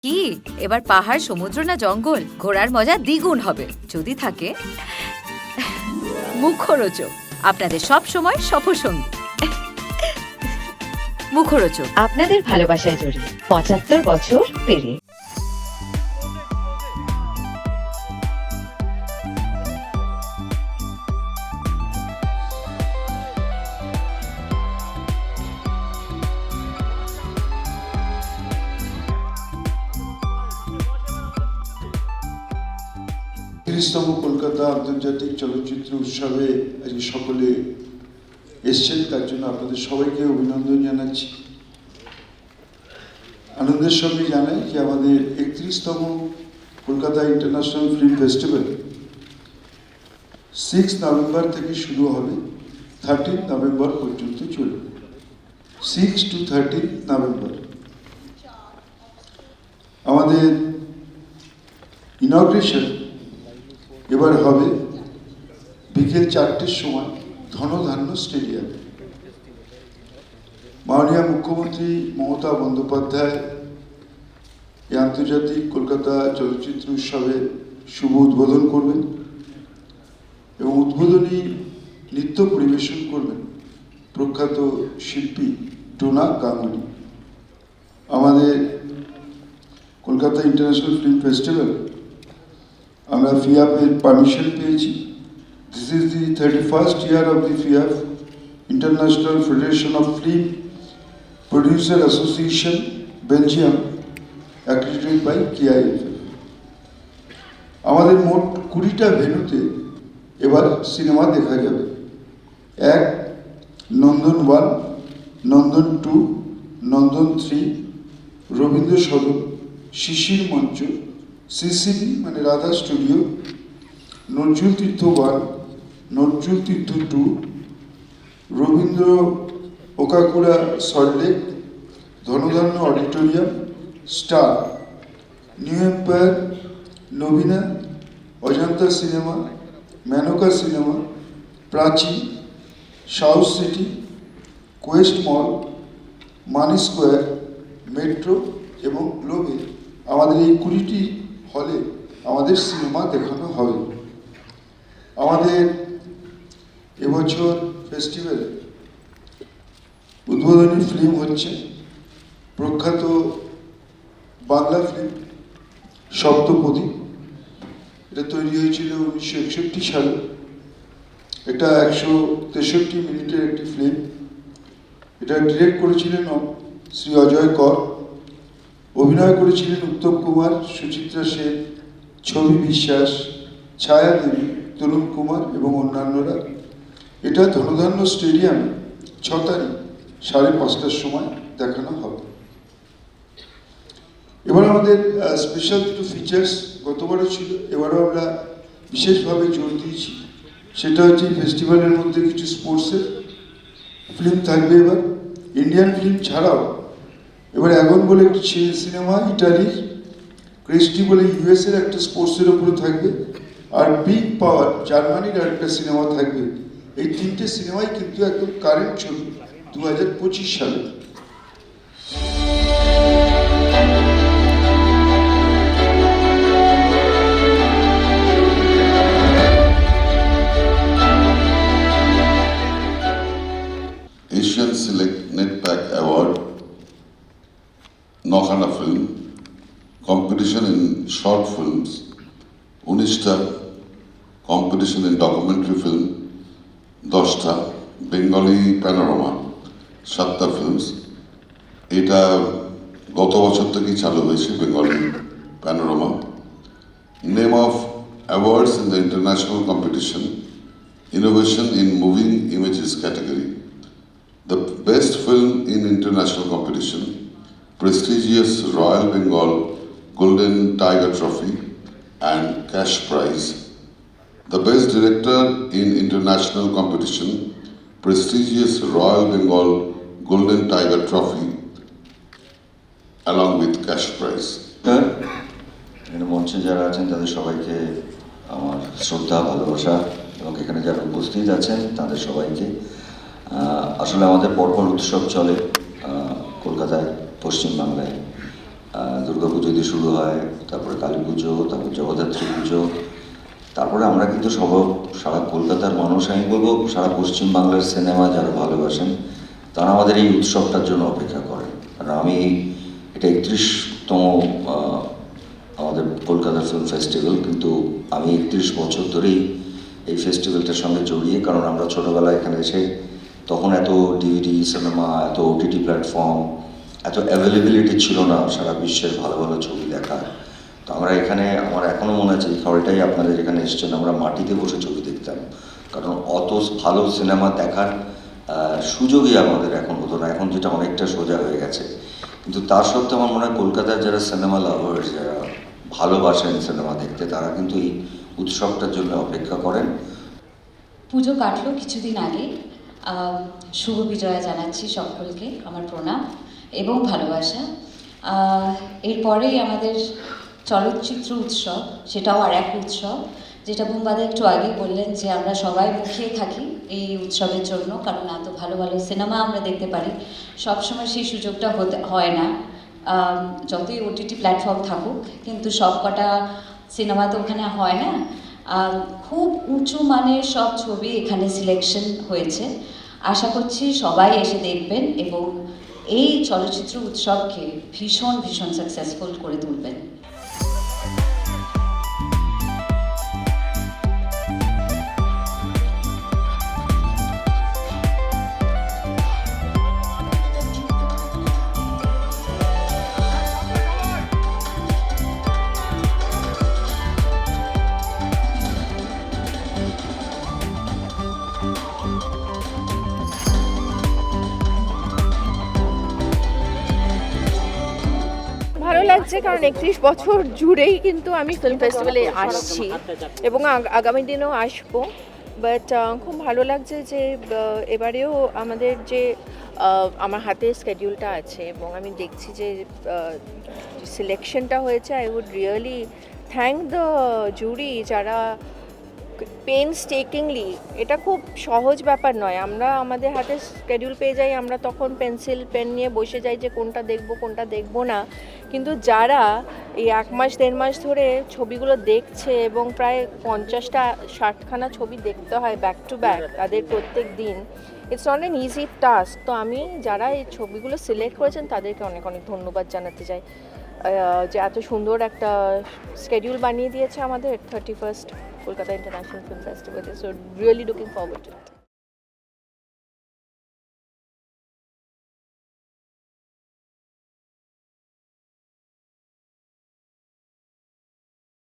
কি এবার পাহাড়, সমুদ্র না জঙ্গল? ঘোরার মজা দ্বিগুণ হবে যদি থাকে মুখরোচক, আপনাদের সব সময় সফরসঙ্গী। মুখরোচক আপনাদের ভালোবাসায় জড়িয়ে ৭৫ বছর পেরিয়ে। তম কলকাতা আন্তর্জাতিক চলচ্চিত্র উৎসবে আজকে সকলে এসছেন, তার জন্য আপনাদের সবাইকে অভিনন্দন জানাচ্ছি। আনন্দের সঙ্গে জানাই যে আমাদের ৩১তম কলকাতা ইন্টারন্যাশনাল ফিল্ম ফেস্টিভ্যাল 6 নভেম্বর থেকে শুরু হবে, 13 নভেম্বর পর্যন্ত চলবে। 6 to 13 নভেম্বর আমাদের ইনগ্রেশন এবার হবে বিকেল 4টের সময় ধনধান্য স্টেডিয়ামে। মাননীয় মুখ্যমন্ত্রী মমতা বন্দ্যোপাধ্যায় এই আন্তর্জাতিক কলকাতা চলচ্চিত্র উৎসবে শুভ উদ্বোধন করবেন এবং উদ্বোধনী নৃত্য পরিবেশন করবেন প্রখ্যাত শিল্পী টোনা গাঙ্গুলি। আমাদের কলকাতা ইন্টারন্যাশনাল ফিল্ম ফেস্টিভ্যাল আমরা ফিয়াফের পারমিশন পেয়েছি। This is the 31st year of the FIAF, International Federation of Film Producer Association, Belgium, accredited by KIFF। আমাদের মোট 20টা ভেন্যুতে এবার সিনেমা দেখা যাবে। 1 নন্দন 1, নন্দন 2, নন্দন 3, রবীন্দ্র সদন, শিশির মঞ্চ, সিসিডি মানে Radha studio, Nazrul Tirtha 1, Nazrul Tirtha 2, Rabindra Okakura Salt Lake, Dhana Dhanya auditorium, Star, New Empire, Nabina, Ajanta cinema, Menaka cinema, Prachi, South City, Quest Mall, Mani Square, Metro এবং গ্লোবে আমাদের এই 20টি হলে আমাদের সিনেমা দেখানো হবে। আমাদের এবছর ফেস্টিভ্যালে উদ্বোধনী ফিল্ম হচ্ছে প্রখ্যাত বাংলা ফিল্ম সপ্তপদী। এটা তৈরি হয়েছিল 1961 সালে। এটা 163 মিনিটের একটি ফিল্ম। এটা ডিরেক্ট করেছিলেন শ্রী অজয় কর, অভিনয় করেছিলেন উত্তম কুমার, সুচিত্রা সেন, ছবি বিশ্বাস, ছায়া দেবী, তরুণ কুমার এবং অন্যান্যরা। এটা ধনধান্য স্টেডিয়ামে 6 তারিখ 5:30টার সময় দেখানো হবে। এবার আমাদের স্পেশাল দুটো ফিচার্স গতবারও ছিল, এবারও আমরা বিশেষভাবে জোর দিয়েছি। সেটা হচ্ছে ফেস্টিভ্যালের মধ্যে কিছু স্পোর্টসের ফিল্ম থাকবে। এবার ইন্ডিয়ান ফিল্ম ছাড়াও এবার অ্যাগন বলে একটি সিনেমা ইটালির, ক্রিস্টি বলে ইউএসের একটা স্পোর্টসের উপরে থাকবে, আর বিগ পাওয়ার জার্মানির আরেকটা সিনেমা থাকবে। এই 3টে সিনেমাই কিন্তু একদম কারেন্ট ছবি 2025 সালে। Asian Select Netpack Award, Nokhana Film, competition in short films, 19টা, competition in documentary film, 10টা, Bengali Panorama, 7টা films। এটা গত বছর থেকেই চালু হয়েছে Bengali panorama. Name of awards in the international competition, Innovation in Moving Images category, the best film in international competition, prestigious Royal Bengal Golden Tiger Trophy and cash prize, the best director in international competition, prestigious Royal Bengal Golden Tiger Trophy along with cash prize। এখানে মঞ্চে যারা আছেন তাদের সবাইকে আমার শ্রদ্ধা, ভালোবাসা এবং এখানে যারা উপস্থিত আছেন তাদের সবাইকে। আসলে আমাদের পরপর উৎসব চলে কলকাতায়, পশ্চিমবাংলায়। দুর্গাপুজো দিয়ে শুরু হয়, তারপরে কালী পুজো, তারপর জগদ্ধাত্রী পুজো, তারপরে আমরা কিন্তু সারা কলকাতার মানুষ, আমি বলবো সারা পশ্চিমবাংলার সিনেমা যারা ভালোবাসেন তারা আমাদের এই উৎসবটার জন্য অপেক্ষা করেন। কারণ আমি এটা 31তম আমাদের কলকাতা ফিল্ম ফেস্টিভ্যাল, কিন্তু আমি 31 বছর ধরেই এই ফেস্টিভ্যালটার সঙ্গে জড়িয়ে, কারণ আমরা ছোটোবেলায় এখানে এসে তখন এত ডিভিডি সিনেমা, এত ওটিটি প্ল্যাটফর্ম, এত অ্যাভেলেবিলিটি ছিল না সারা বিশ্বের ভালো ভালো ছবি দেখার। তো আমরা এখানে, আমার এখনও মনে আছে এই খবরটাই আপনাদের এখানে এসছেন, আমরা মাটিতে বসে ছবি দেখতাম, কারণ অত ভালো সিনেমা দেখার সুযোগই আমাদের এখন হতো না, এখন যেটা অনেকটা সোজা হয়ে গেছে। কিন্তু তার সত্ত্বেও আমার মনে হয় কলকাতার যারা সিনেমা লাভার্স, যারা ভালোবাসেন সিনেমা দেখতে, তারা কিন্তু এই উৎসবটার জন্য অপেক্ষা করেন। পুজো কাটলো কিছুদিন আগে। শুভ বিজয়া জানাচ্ছি সকলকে আমার প্রণাম এবং ভালোবাসা। এরপরেই আমাদের চলচ্চিত্র উৎসব, সেটাও আর এক উৎসব, যেটা বুম্বাদা একটু আগে বললেন যে আমরা সবাই মুখিয়ে থাকি এই উৎসবের জন্য, কারণ এত ভালো ভালো সিনেমা আমরা দেখতে পারি। সবসময় সেই সুযোগটা হয় না, যতই ওটিটি প্ল্যাটফর্ম থাকুক, কিন্তু সব কটা সিনেমা তো ওখানে হয় না। খুব উঁচু মানের সব ছবি এখানে সিলেকশন হয়েছে। আশা করছি সবাই এসে দেখবেন এবং এই চলচ্চিত্র উৎসবকে ভীষণ ভীষণ সাকসেসফুল করে তুলবেন। ভালো লাগছে, কারণ 31 বছর জুড়েই কিন্তু আমি ফিল্ম ফেস্টিভ্যালে আসছি এবং আগামী দিনেও আসবো। বাট খুব ভালো লাগছে যে এবারেও আমাদের যে আমার হাতে স্কেডিউলটা আছে এবং আমি দেখছি যে সিলেকশনটা হয়েছে। I would really thank the jury, যারা পেইনস্টেকিংলি, এটা খুব সহজ ব্যাপার নয়। আমরা আমাদের হাতে স্কেডিউল পেয়ে যাই, আমরা তখন পেন্সিল পেন নিয়ে বসে যাই যে কোনটা দেখবো কোনটা দেখবো না, কিন্তু যারা এই 1 মাস 1.5 মাস ধরে ছবিগুলো দেখছে এবং প্রায় 50-60খানা ছবি দেখতে হয় ব্যাক টু ব্যাক তাদের প্রত্যেক দিন, it's not an easy task. তো আমি যারা এই ছবিগুলো সিলেক্ট করেছেন তাদেরকে অনেক অনেক ধন্যবাদ জানাতে চাই যে এত সুন্দর একটা স্কেডিউল বানিয়ে দিয়েছে আমাদের 31st Kolkata International Film Festival. So really looking forward to it.